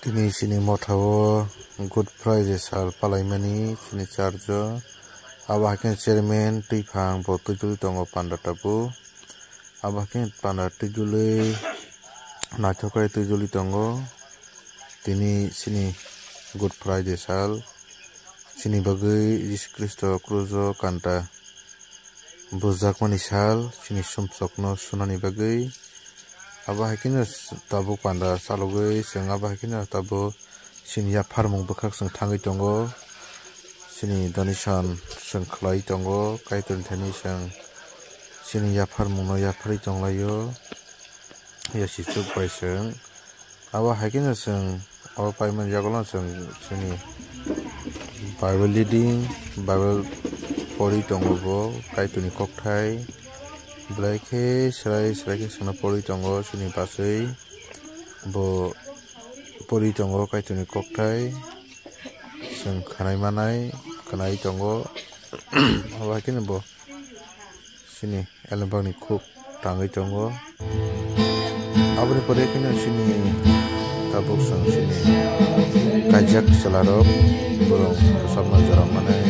Ini sini mothao Good Friday sal palaimani sini charge abahakin chairman tifang bo tujuli tongo panda tabu abahakin panda tujuli nachokai tujuli tongo tini sini Good Friday sal sini bagui Jesus Kristo kruzo kanta bujakmani sal sini sumsokno sunani bagui abahakin tabu panda salugui seng abahakin tabu sini ya farmung bukak seng tangi tongo sini donation seng khlai tongo kaiton thani seng sini ya farmung no ya phari tonglayo ya sichuk bai seng abahakin seng aba paiman jagolon seng sini Bible reading Bible pori tongo bo kaitoni kokthai blaike serai ke sena pori tongo sini pasai bo pori tongo kaitoni kokthai seng khanai manai khanai tongo abahakin bo sini elembangni khuk tangai tongo aboni pore kini sini tabuk sang sini kajak selarok borong bersama jarak manai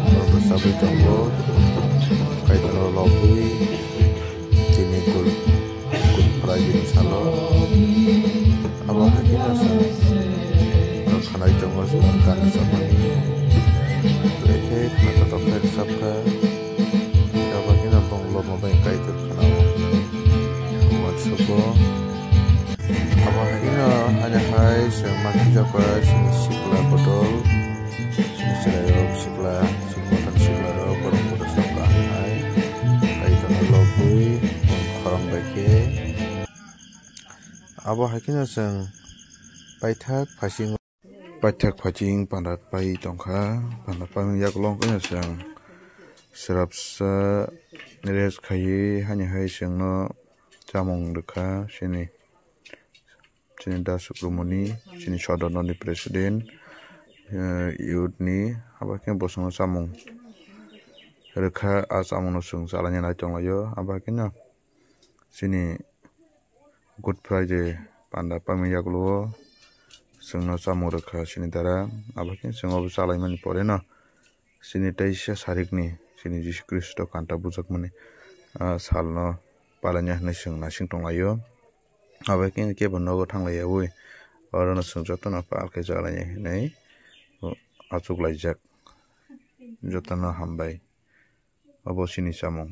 borong bersama tongo kaitono lobui sini Good Friday salo abahakin sang khanai tongo sung kan samani blaike khata tokher sabka abahakin bong lob mabai kaitor khanao matsuko abahakin hanya hai seng makija kwa sini sikla botol sini serayok sikla sikmotan sikla ro borong bodo sabka hai kaitor lobui khorang baike abahakin seng paithak phasing pandat pai tongkha pandat pai yaklong kanya seng serapsa res khai hanya hai seng no chamung dekha sini Das Subromoni sini Sadono ni Presiden youth ni abahakin bosong chamung rekha a chamung no sung salanya nai tonglayo abahakin sini Good Friday panda pami yaklo sungno chamung rekha sini dara abahakin sungo chalaimani pore no sini teisa sarikni sini Jesus Kristo kanta bujakmani salno palanya hnai sung nasing tonglayo abahakin kebo nogo thanglayawi orono sung jotono palke jalanya hinai achuklaijak jotono hambai abo sini chamung